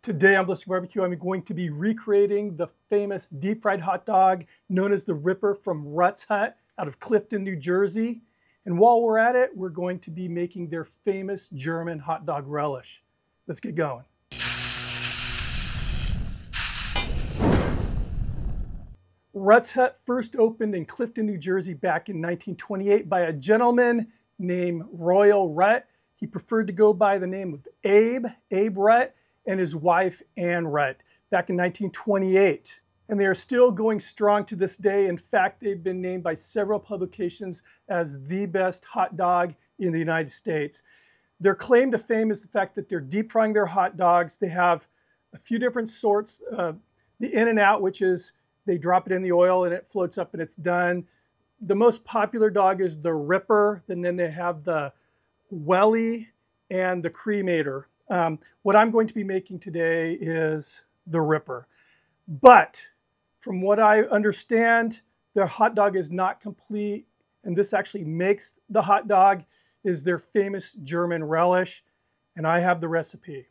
Today on Ballistic Barbecue, I'm going to be recreating the famous deep fried hot dog known as the Ripper from Rutt's Hut out of Clifton, New Jersey. And while we're at it, we're going to be making their famous German hot dog relish. Let's get going. Rutt's Hut first opened in Clifton, New Jersey back in 1928 by a gentleman named Royal Rutt. He preferred to go by the name of Abe Rutt, and his wife Anne Rutt back in 1928. And they are still going strong to this day. In fact, they've been named by several publications as the best hot dog in the United States. Their claim to fame is the fact that they're deep frying their hot dogs. They have a few different sorts. The in and out, which is they drop it in the oil and it floats up and it's done. The most popular dog is the Ripper, and then they have the Welly and the Cremator. What I'm going to be making today is the Ripper. But from what I understand, their hot dog is not complete, and this actually makes the hot dog, is their famous German relish, and I have the recipe.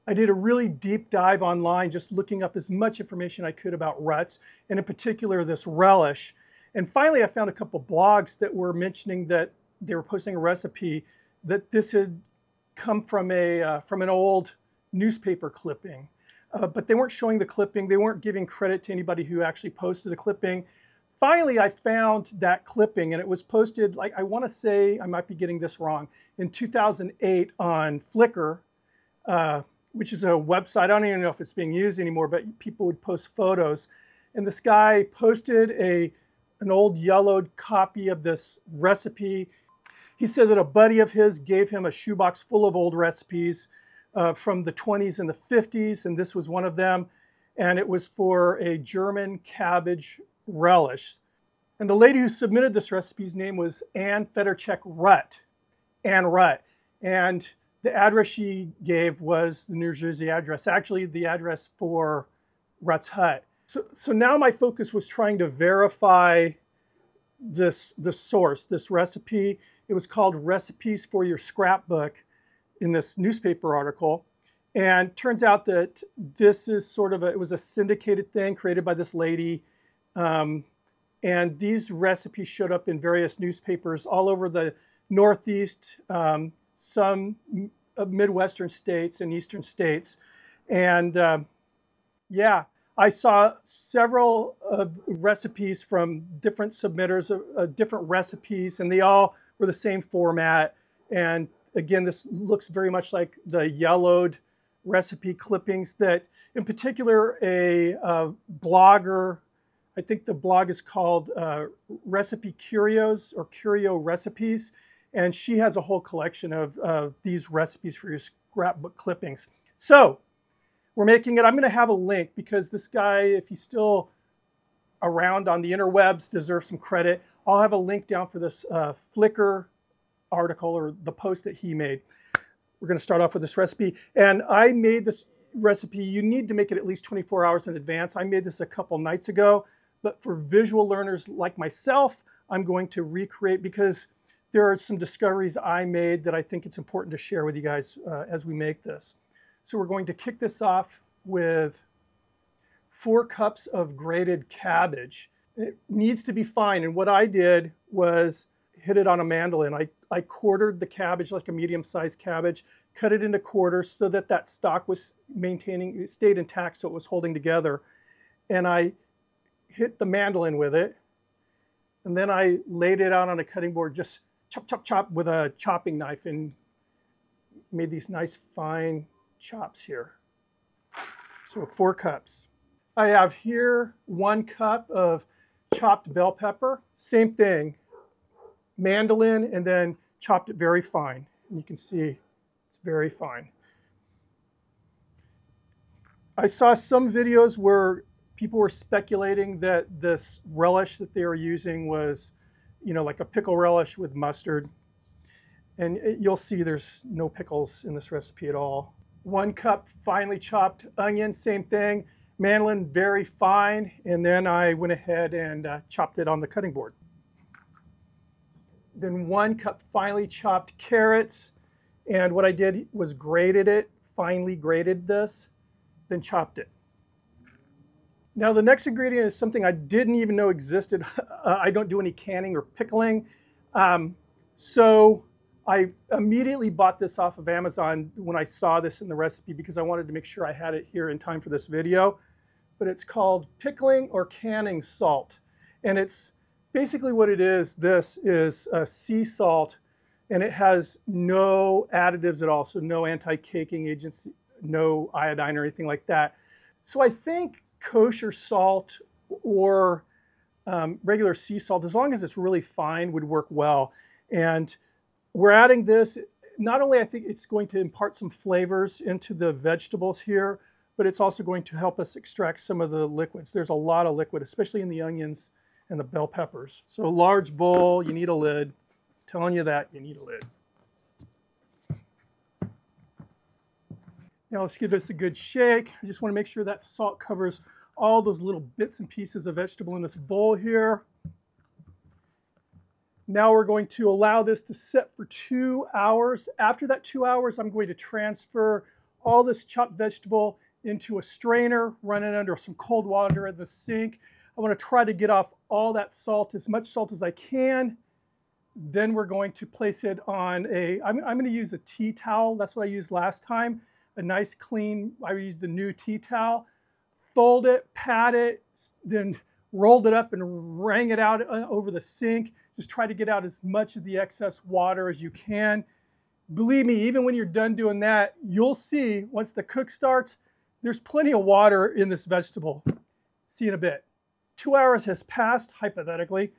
I did a really deep dive online, just looking up as much information I could about Rutt's, and in particular this relish. And finally, I found a couple blogs that were mentioning that they were posting a recipe that this had come from an old newspaper clipping, but they weren't showing the clipping. They weren't giving credit to anybody who actually posted a clipping. Finally, I found that clipping, and it was posted, like, I want to say, I might be getting this wrong, in 2008 on Flickr, which is a website. I don't even know if it's being used anymore, but people would post photos. And this guy posted an old yellowed copy of this recipe. He said that a buddy of his gave him a shoebox full of old recipes from the 20s and the 50s, and this was one of them. And it was for a German cabbage relish. And the lady who submitted this recipe's name was Anne Rutt. Anne Rutt. And the address she gave was the New Jersey address, actually the address for Rutt's Hut. So now my focus was trying to verify the source, this recipe. It was called Recipes for Your Scrapbook in this newspaper article. And turns out that this is sort of it was a syndicated thing created by this lady. And these recipes showed up in various newspapers all over the Northeast, some Midwestern states and Eastern states. And yeah, I saw several recipes from different submitters, different recipes, and they all were the same format. And again, this looks very much like the yellowed recipe clippings that, in particular, a blogger, I think the blog is called Recipe Curios or Curio Recipes, and she has a whole collection of these recipes for your scrapbook clippings. So we're making it. I'm going to have a link because this guy, if he's still around on the interwebs, deserves some credit. I'll have a link down for this Flickr article or the post that he made. We're going to start off with this recipe. And I made this recipe. You need to make it at least 24 hours in advance. I made this a couple nights ago. But for visual learners like myself, I'm going to recreate because there are some discoveries I made that I think it's important to share with you guys as we make this. So we're going to kick this off with 4 cups of grated cabbage. It needs to be fine, and what I did was hit it on a mandolin. I quartered the cabbage like a medium-sized cabbage, cut it into quarters so that that stalk was maintaining, it stayed intact so it was holding together. And I hit the mandolin with it, and then I laid it out on a cutting board, just chop, chop, chop with a chopping knife, and made these nice fine chops here. So 4 cups. I have here 1 cup of chopped bell pepper. Same thing, mandolin, and then chopped it very fine. And you can see it's very fine. I saw some videos where people were speculating that this relish that they were using was, you know, like a pickle relish with mustard. And you'll see there's no pickles in this recipe at all. 1 cup finely chopped onion, same thing. Mandolin, very fine, and then I went ahead and chopped it on the cutting board. Then 1 cup finely chopped carrots, and what I did was grated it, finely grated this, then chopped it. Now the next ingredient is something I didn't even know existed. I don't do any canning or pickling. So I immediately bought this off of Amazon when I saw this in the recipe because I wanted to make sure I had it here in time for this video. But it's called pickling or canning salt. And it's basically what it is. This is sea salt, and it has no additives at all. So no anti-caking agents, no iodine or anything like that. So I think kosher salt or regular sea salt, as long as it's really fine, would work well. And we're adding this, not only I think it's going to impart some flavors into the vegetables here, but it's also going to help us extract some of the liquids. There's a lot of liquid, especially in the onions and the bell peppers. So a large bowl, you need a lid. I'm telling you that, you need a lid. Now let's give this a good shake. I just want to make sure that salt covers all those little bits and pieces of vegetable in this bowl here. Now we're going to allow this to set for 2 hours. After that 2 hours, I'm going to transfer all this chopped vegetable into a strainer, run it under some cold water in the sink. I want to try to get off all that salt, as much salt as I can. Then we're going to place it on I'm going to use a tea towel. That's what I used last time. A nice clean, I used the new tea towel. Fold it, pat it, then rolled it up and wrung it out over the sink. Just try to get out as much of the excess water as you can. Believe me, even when you're done doing that, you'll see once the cook starts, there's plenty of water in this vegetable. See in a bit. 2 hours has passed, hypothetically,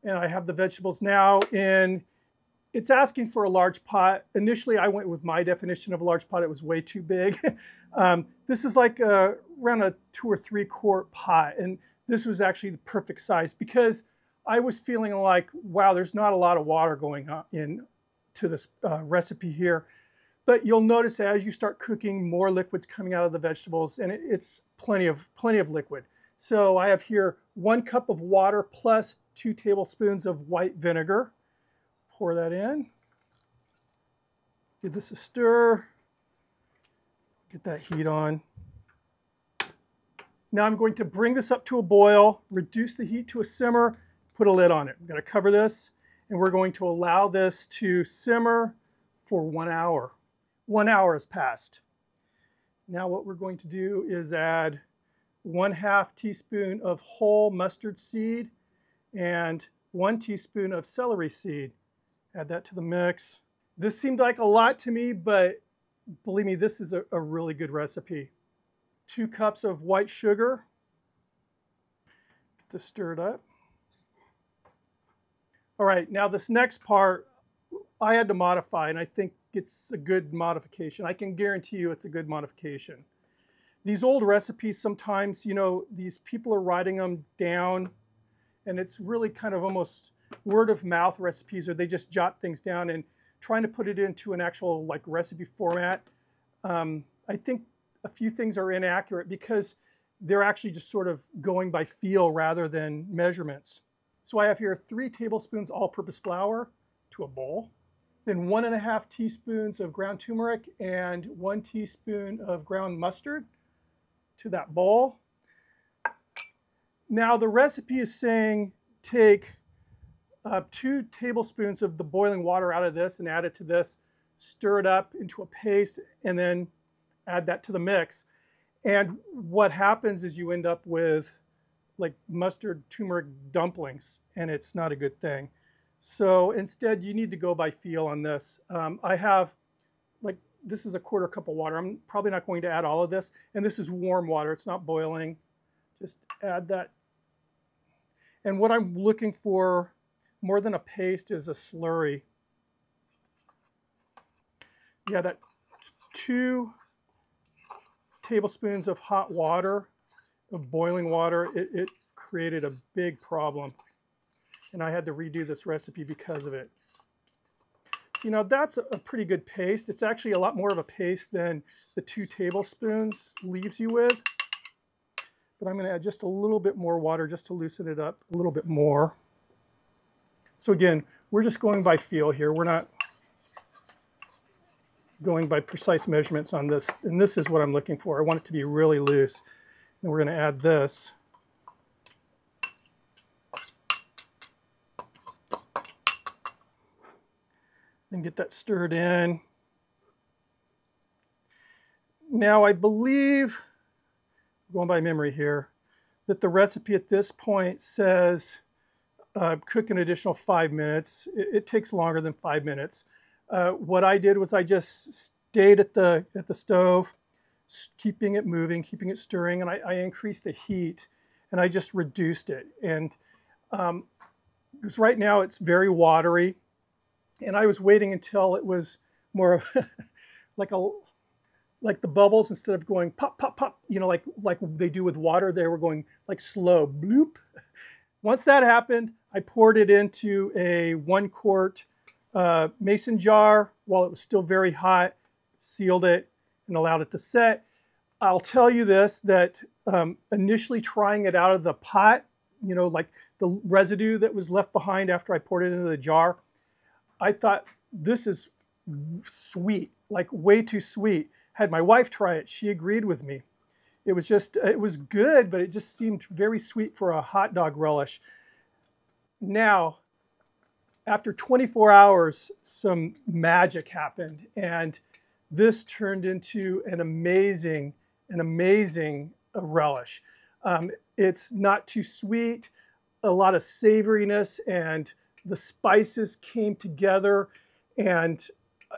and I have the vegetables now in, it's asking for a large pot. Initially, I went with my definition of a large pot. It was way too big. This is like around a 2 or 3 quart pot, and this was actually the perfect size because I was feeling like, wow, there's not a lot of water going on into this recipe here. But you'll notice as you start cooking, more liquid's coming out of the vegetables, and it's plenty of liquid. So I have here 1 cup of water plus 2 tablespoons of white vinegar. Pour that in. Give this a stir. Get that heat on. Now I'm going to bring this up to a boil, reduce the heat to a simmer, put a lid on it. I'm going to cover this, and we're going to allow this to simmer for 1 hour. 1 hour has passed. Now what we're going to do is add 1/2 teaspoon of whole mustard seed and 1 teaspoon of celery seed. Add that to the mix. This seemed like a lot to me, but believe me, this is a really good recipe. 2 cups of white sugar. Get this stirred up. All right, now this next part I had to modify, and I think it's a good modification. I can guarantee you it's a good modification. These old recipes, sometimes, you know, these people are writing them down, and it's really kind of almost word of mouth recipes, or they just jot things down and trying to put it into an actual like recipe format. I think a few things are inaccurate because they're actually just sort of going by feel rather than measurements. So I have here 3 tablespoons all-purpose flour to a bowl, then 1.5 teaspoons of ground turmeric and 1 teaspoon of ground mustard to that bowl. Now the recipe is saying take 2 tablespoons of the boiling water out of this and add it to this, stir it up into a paste, and then add that to the mix. And what happens is you end up with like mustard turmeric dumplings, and it's not a good thing. So instead, you need to go by feel on this. I have, like, this is a 1/4 cup of water. I'm probably not going to add all of this, and this is warm water. It's not boiling. Just add that. And what I'm looking for more than a paste is a slurry. Yeah, that 2 tablespoons of hot water, of boiling water, it created a big problem. And I had to redo this recipe because of it. So, you know, that's a pretty good paste. It's actually a lot more of a paste than the 2 tablespoons leaves you with. But I'm going to add just a little bit more water just to loosen it up a little bit more. So again, we're just going by feel here. We're not going by precise measurements on this, and this is what I'm looking for. I want it to be really loose. And we're going to add this. And get that stirred in. Now I believe, going by memory here, that the recipe at this point says cook an additional 5 minutes. It takes longer than 5 minutes. What I did was I just stayed at the stove, keeping it moving, keeping it stirring, and I increased the heat, and I just reduced it. And because right now it's very watery, and I was waiting until it was more of like the bubbles, instead of going pop, pop, pop, you know, like they do with water, they were going like slow, bloop. Once that happened, I poured it into a 1 quart mason jar while it was still very hot, sealed it, and allowed it to set. I'll tell you this, that initially trying it out of the pot, you know, like the residue that was left behind after I poured it into the jar, I thought, this is sweet, like way too sweet. Had my wife try it, she agreed with me. It was good, but it just seemed very sweet for a hot dog relish. Now, after 24 hours, some magic happened, and this turned into an amazing relish. It's not too sweet, a lot of savoriness, and the spices came together, and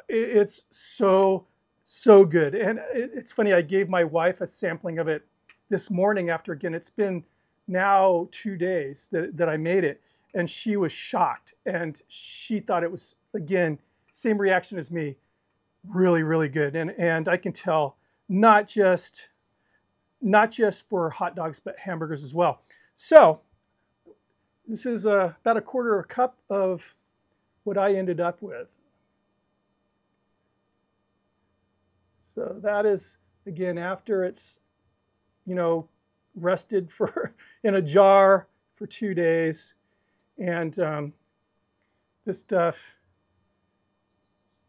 it's so good. And it's funny, I gave my wife a sampling of it this morning after, again, it's been now 2 days that I made it, and she was shocked, and she thought it was, again, same reaction as me, really good. And I can tell, not just for hot dogs, but hamburgers as well. So this is about 1/4 cup of what I ended up with. So that is, again, after it's, you know, rested in a jar for 2 days. And this stuff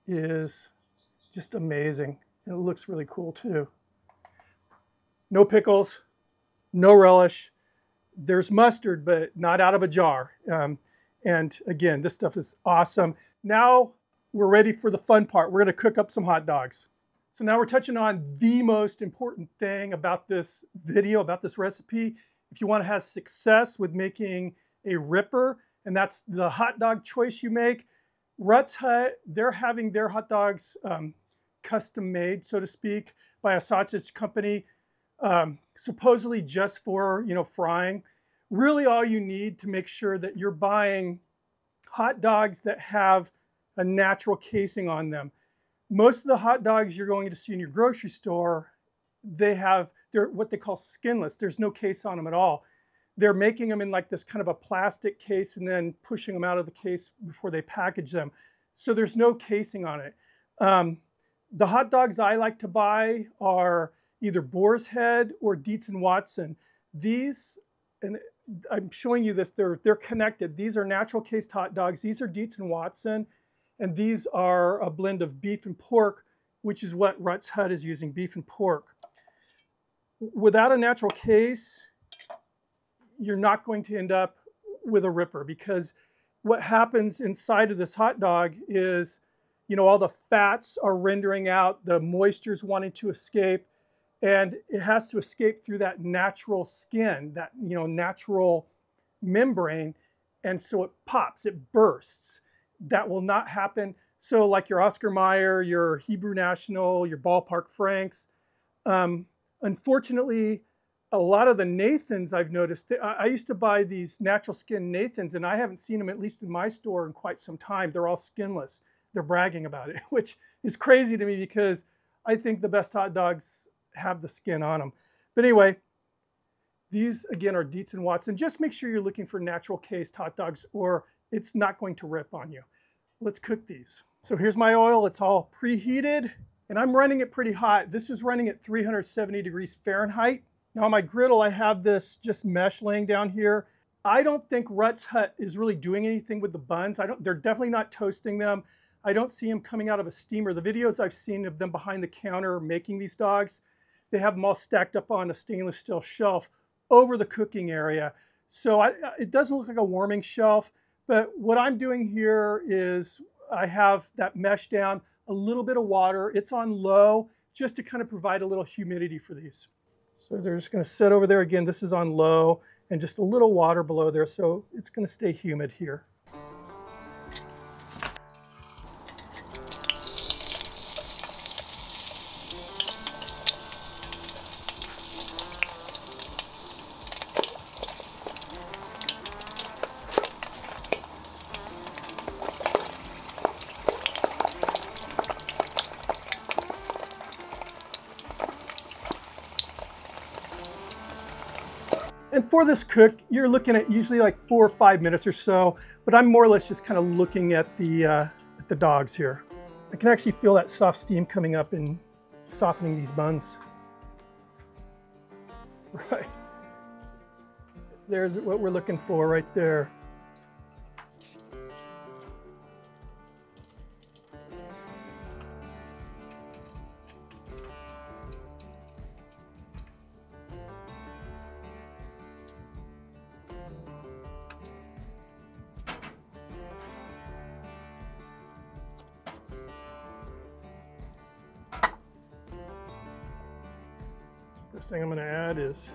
is just amazing. And it looks really cool too. No pickles, no relish. There's mustard, but not out of a jar. And again, this stuff is awesome. Now we're ready for the fun part. We're going to cook up some hot dogs. So now we're touching on the most important thing about this video, about this recipe. If you want to have success with making a ripper, and that's the hot dog choice you make, Rutt's Hut, they're having their hot dogs custom made, so to speak, by a sausage company, supposedly just for, you know, frying. Really all you need to make sure that you're buying hot dogs that have a natural casing on them. Most of the hot dogs you're going to see in your grocery store, they're what they call skinless. There's no case on them at all. They're making them in like this kind of a plastic case and then pushing them out of the case before they package them. So there's no casing on it. The hot dogs I like to buy are either Boar's Head or Dietz & Watson. These, and I'm showing you this, they're connected. These are natural cased hot dogs. These are Dietz & Watson. And these are a blend of beef and pork, which is what Rutt's Hut is using, beef and pork. Without a natural case, you're not going to end up with a ripper, because what happens inside of this hot dog is, you know, all the fats are rendering out, the moisture's wanting to escape, and it has to escape through that natural skin, that, you know, natural membrane, and so it pops, it bursts. That will not happen. So like your Oscar Mayer, your Hebrew National, your Ballpark Franks, unfortunately, a lot of the Nathans I've noticed, I used to buy these natural skin Nathans, and I haven't seen them, at least in my store, in quite some time. They're all skinless. They're bragging about it, which is crazy to me, because I think the best hot dogs have the skin on them. But anyway, these again are Dietz & Watson. Just make sure you're looking for natural cased hot dogs, or it's not going to rip on you. Let's cook these. So here's my oil. It's all preheated, and I'm running it pretty hot. This is running at 370 degrees Fahrenheit. Now on my griddle, I have this just mesh laying down here. I don't think Rutt's Hut is really doing anything with the buns. They're definitely not toasting them. I don't see them coming out of a steamer. The videos I've seen of them behind the counter making these dogs, they have them all stacked up on a stainless steel shelf over the cooking area. So it doesn't look like a warming shelf, but what I'm doing here is I have that mesh down, a little bit of water. It's on low just to kind of provide a little humidity for these. So they're just going to sit over there. Again, this is on low and just a little water below there, so it's going to stay humid here. And for this cook, you're looking at usually like 4 or 5 minutes or so, but I'm more or less just kind of looking at the dogs here. I can actually feel that soft steam coming up and softening these buns. Right. There's what we're looking for right there. First thing I'm going to add is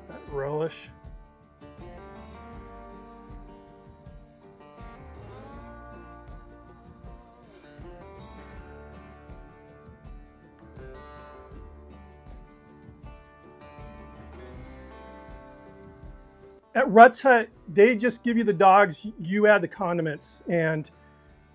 that relish. At Rutt's Hut, they just give you the dogs, you add the condiments. And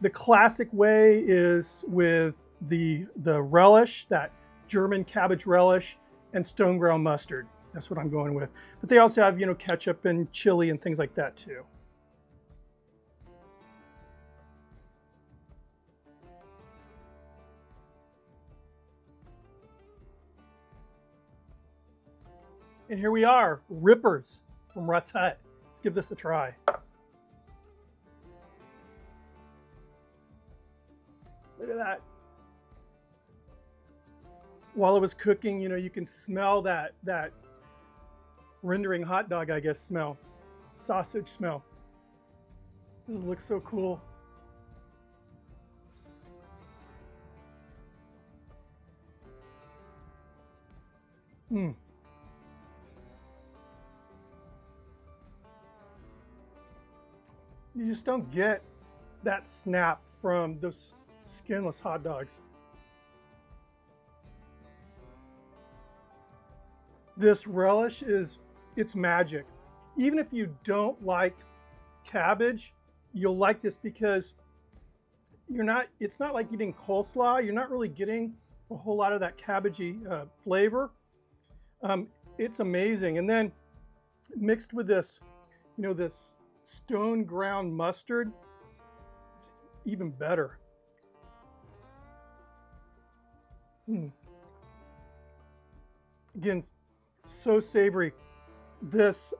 the classic way is with the relish, that German cabbage relish, and stone ground mustard. That's what I'm going with. But they also have, you know, ketchup and chili and things like that too. And here we are, Rippers from Rutt's Hut. Let's give this a try. Look at that. While it was cooking, you know, you can smell that rendering hot dog, I guess, smell. Sausage smell. This looks so cool. You just don't get that snap from those skinless hot dogs. This relish it's magic. Even if you don't like cabbage, you'll like this because it's not like eating coleslaw. You're not really getting a whole lot of that cabbagey flavor. It's amazing. And then mixed with this, you know, this stone ground mustard, it's even better. Again, so savory. This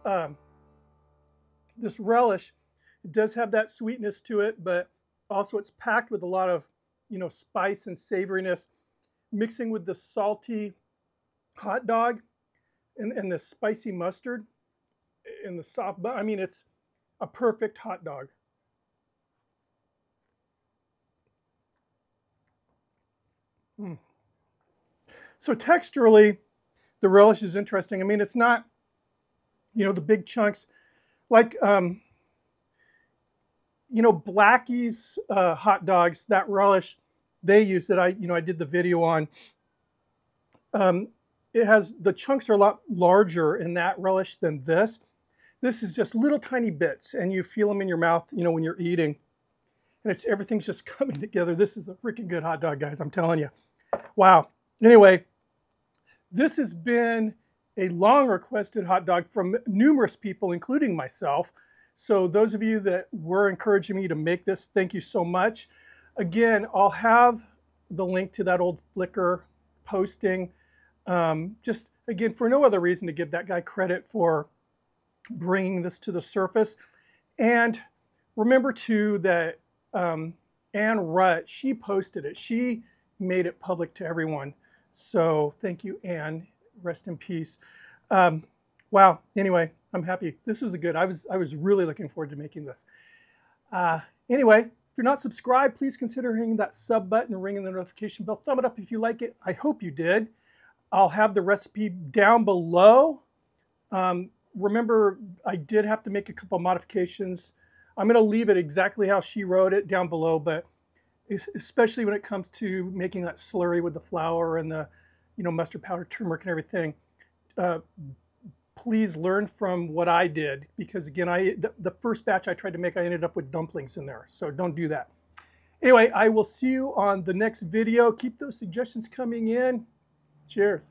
relish, it does have that sweetness to it, but also it's packed with a lot of, you know, spice and savoriness, mixing with the salty hot dog and the spicy mustard and the soft bun. I mean, it's a perfect hot dog. So texturally, the relish is interesting. I mean, it's not, you know, the big chunks like, you know, Blackie's hot dogs, that relish they use that I did the video on. It has, the chunks are a lot larger in that relish than this. This is just little tiny bits and you feel them in your mouth, you know, when you're eating. And everything's just coming together. This is a freaking good hot dog, guys, I'm telling you. Wow. Anyway, this has been a long requested hot dog from numerous people, including myself. So those of you that were encouraging me to make this, thank you so much. Again, I'll have the link to that old Flickr posting. Just again, for no other reason to give that guy credit for bringing this to the surface. And remember too that Anne Anne Rutt. She posted it. She made it public to everyone. So thank you, Anne. Rest in peace. Wow. Anyway, I'm happy. This was I was really looking forward to making this. Anyway, if you're not subscribed, please consider hitting that sub button and ringing the notification bell. Thumb it up if you like it. I hope you did. I'll have the recipe down below. Remember, I did have to make a couple modifications. I'm going to leave it exactly how she wrote it down below, but especially when it comes to making that slurry with the flour and the, mustard powder, turmeric, and everything. Please learn from what I did, because again, the first batch I tried to make, I ended up with dumplings in there, so don't do that. Anyway, I will see you on the next video. Keep those suggestions coming in. Cheers.